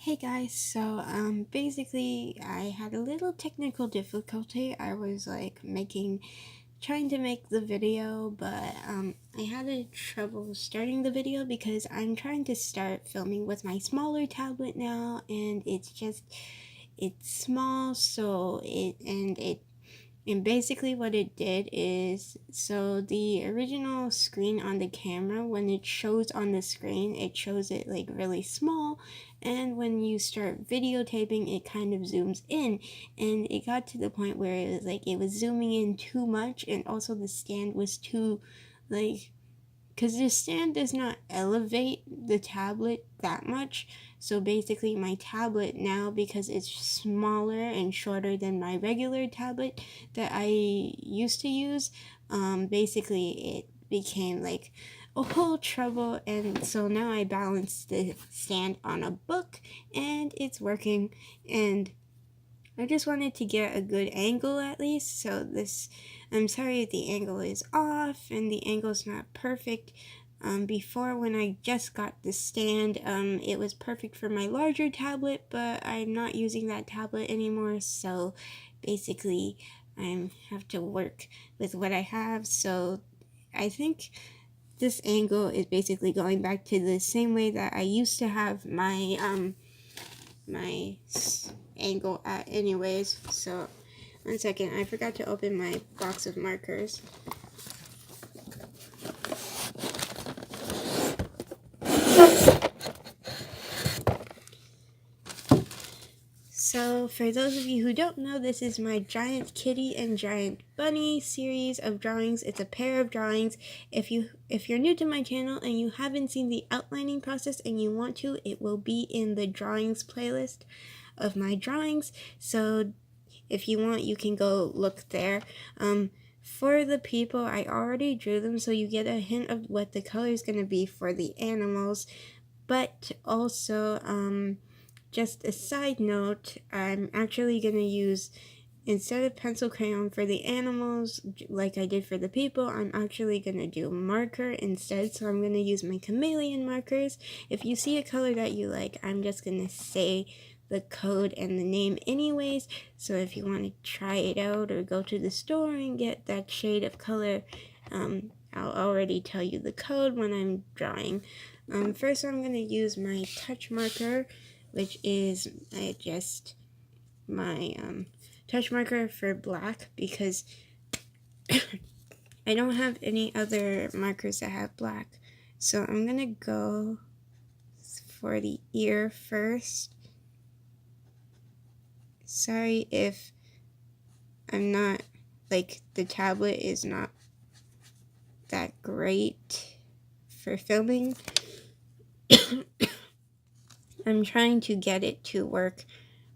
Hey guys, so basically I had a little technical difficulty. I was trying to make the video, but I had a trouble starting the video because I'm trying to start filming with my smaller tablet now, and it's small, so it basically what it did is, so the original screen on the camera, when it shows on the screen, it shows it like really small, and when you start videotaping, it kind of zooms in, and it got to the point where it was zooming in too much, and also the stand was too, like, because the stand does not elevate the tablet that much. So basically my tablet now, because it's smaller and shorter than my regular tablet that I used to use, basically it became like a whole trouble, and so now I balance the stand on a book and it's working, and I just wanted to get a good angle at least. So I'm sorry if the angle is off and the angle's not perfect. Before, when I just got the stand, it was perfect for my larger tablet, but I'm not using that tablet anymore, so basically I have to work with what I have. So I think this angle is basically going back to the same way that I used to have my angle at anyways. So 1 second, I forgot to open my box of markers. So for those of you who don't know, this is my Giant Kitty and Giant Bunny series of drawings. It's a pair of drawings. If you're new to my channel and you haven't seen the outlining process and you want to, it will be in the drawings playlist of my drawings. So if you want, you can go look there. For the people, I already drew them, so you get a hint of what the color is going to be for the animals. But also, just a side note, I'm actually going to use, instead of pencil crayon for the animals, like I did for the people, I'm actually going to do marker instead. So I'm going to use my chameleon markers. If you see a color that you like, I'm just going to say the code and the name anyways. So if you want to try it out or go to the store and get that shade of color, I'll already tell you the code when I'm drawing. First I'm going to use my touch marker, which is just my touch marker for black, because I don't have any other markers that have black. So I'm gonna go for the ear first. Sorry if I'm not, like, the tablet is not that great for filming. I'm trying to get it to work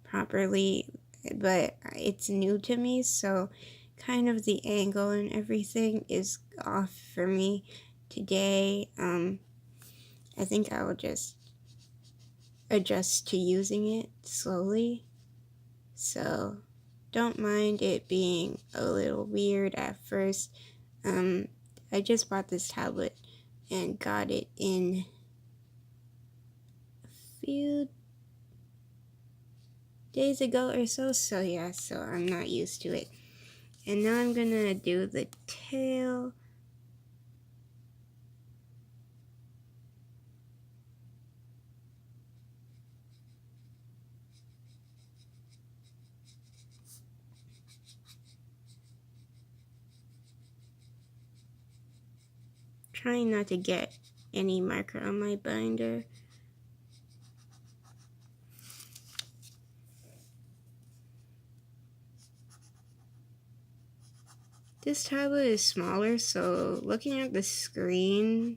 properly, but it's new to me, so kind of the angle and everything is off for me today. I think I will just adjust to using it slowly, so don't mind it being a little weird at first. I just bought this tablet and got it in a few days ago or so yeah, so I'm not used to it. And now I'm gonna do the tail. Trying not to get any marker on my binder. This tablet is smaller, so looking at the screen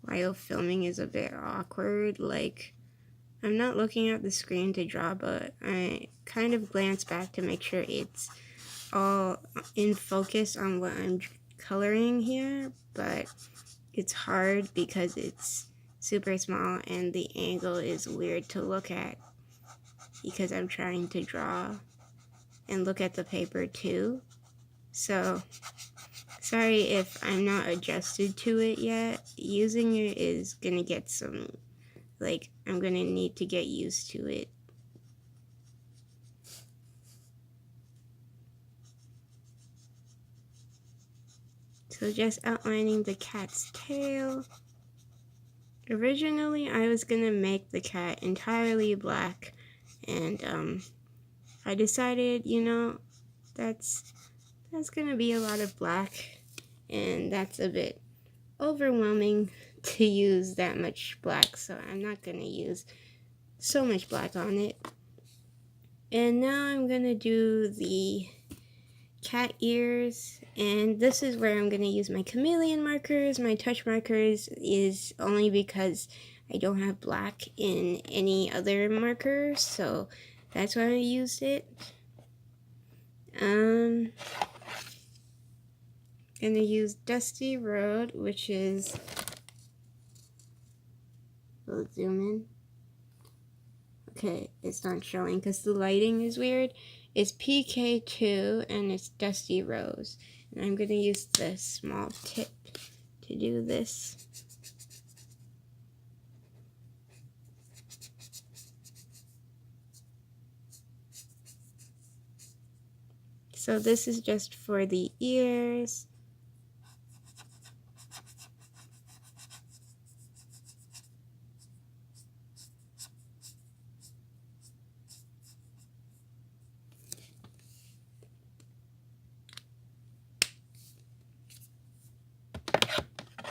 while filming is a bit awkward. Like, I'm not looking at the screen to draw, but I kind of glance back to make sure it's all in focus on what I'm coloring here, but it's hard because it's super small and the angle is weird to look at because I'm trying to draw and look at the paper too. So sorry if I'm not adjusted to it yet. Using it is gonna get some like I'm gonna need to get used to it. So just outlining the cat's tail. Originally, I was gonna make the cat entirely black, and I decided, you know, that's gonna be a lot of black, and that's a bit overwhelming to use that much black, so I'm not gonna use so much black on it. And now I'm gonna do the cat ears, and this is where I'm gonna use my chameleon markers. My touch markers is only because I don't have black in any other markers, so that's why I used it. Gonna use Dusty Road, which is, we'll zoom in. Okay, it's not showing because the lighting is weird. It's PK2 and it's Dusty Rose. And I'm gonna use the small tip to do this. So this is just for the ears.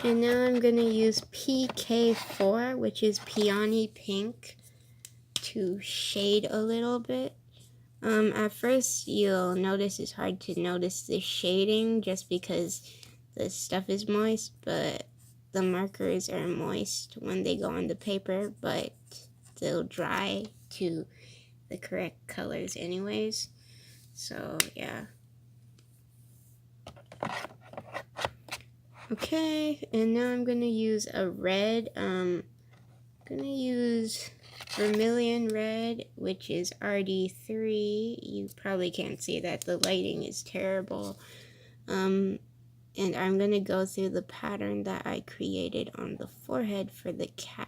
And now I'm gonna use PK4, which is Peony Pink, to shade a little bit. At first you'll notice it's hard to notice the shading just because the stuff is moist, but the markers are moist when they go on the paper, but they'll dry to the correct colors anyways. So yeah. Okay, and now I'm gonna use a red. I'm gonna use Vermilion Red, which is RD3. You probably can't see that, the lighting is terrible. And I'm gonna go through the pattern that I created on the forehead for the cat.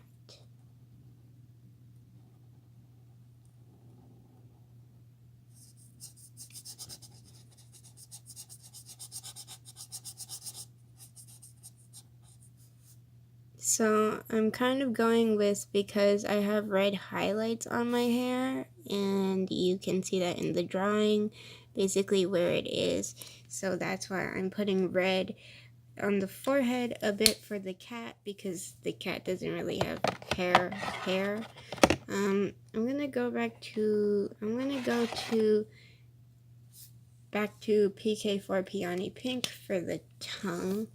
So I'm kind of going with, because I have red highlights on my hair, and you can see that in the drawing, basically where it is. So that's why I'm putting red on the forehead a bit for the cat, because the cat doesn't really have hair. I'm gonna go back to PK4 Peony Pink for the tongue.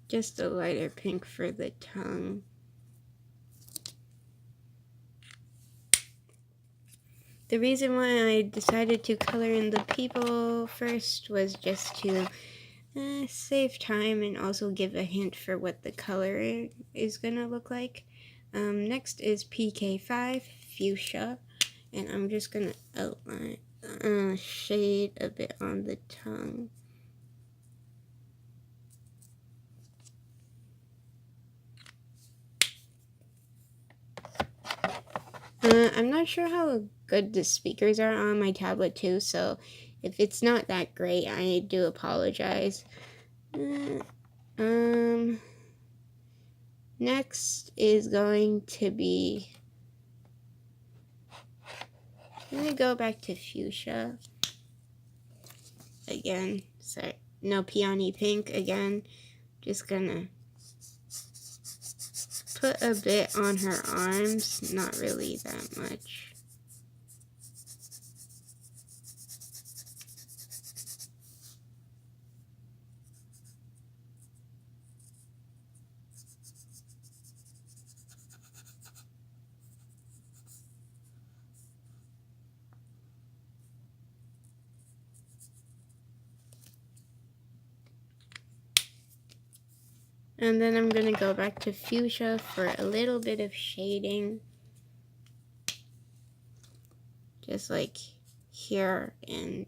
Just a lighter pink for the tongue. The reason why I decided to color in the people first was just to save time and also give a hint for what the color is gonna look like. Next is PK5 Fuchsia, and I'm just gonna outline, shade a bit on the tongue. I'm not sure how good the speakers are on my tablet too, so if it's not that great, I do apologize. Next is going to be, I'm gonna go back to Fuchsia again. Sorry, no, Peony Pink again. Just gonna put a bit on her arms, not really that much. And then I'm gonna go back to Fuchsia for a little bit of shading. Just like here and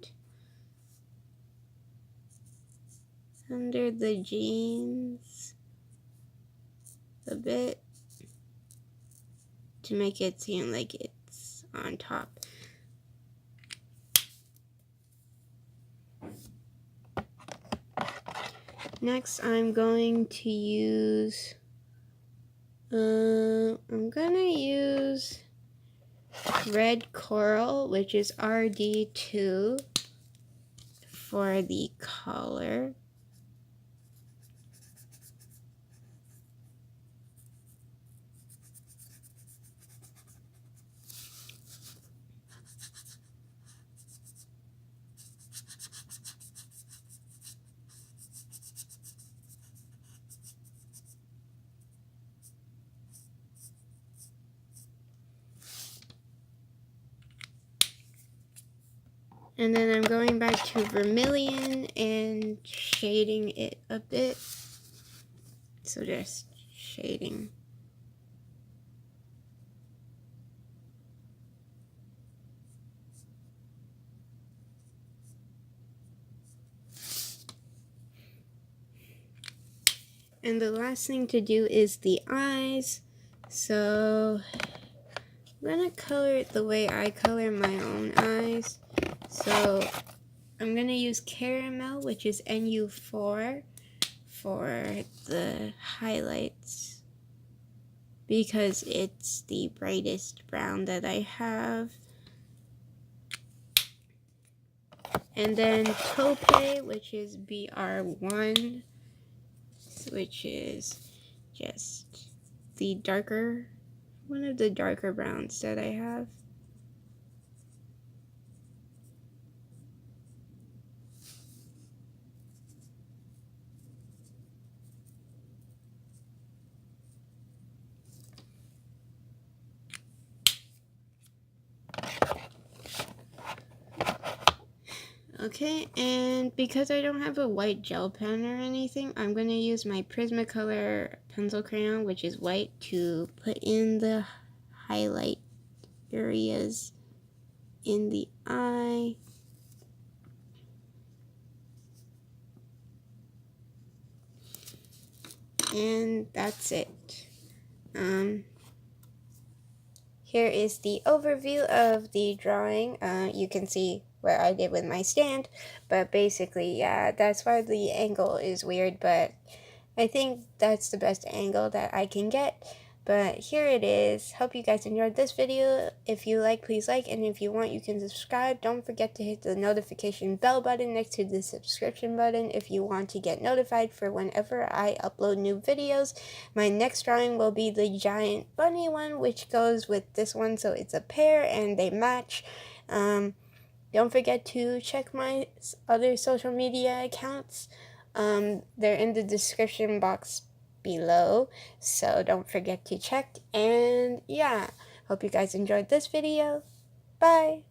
under the jeans. a bit to make it seem like it's on top. Next, I'm going to use, red coral, which is RD2 for the color. And then I'm going back to vermilion and shading it a bit. So just shading. And the last thing to do is the eyes. So I'm gonna color it the way I color my own eyes. So I'm gonna use caramel, which is NU4, for the highlights because it's the brightest brown that I have. And then taupe, which is BR1, which is just the darker, one of the darker browns that I have. Okay, and because I don't have a white gel pen or anything, I'm going to use my Prismacolor pencil crayon, which is white, to put in the highlight areas in the eye. And that's it. Here is the overview of the drawing. You can see what I did with my stand, but basically, yeah, that's why the angle is weird, but I think that's the best angle that I can get. But here it is. Hope you guys enjoyed this video. If you like, please like, and if you want, you can subscribe. Don't forget to hit the notification bell button next to the subscription button if you want to get notified for whenever I upload new videos. My next drawing will be the giant bunny one, which goes with this one, so it's a pair and they match. Don't forget to check my other social media accounts. They're in the description box below, so don't forget to check. And yeah, hope you guys enjoyed this video. Bye.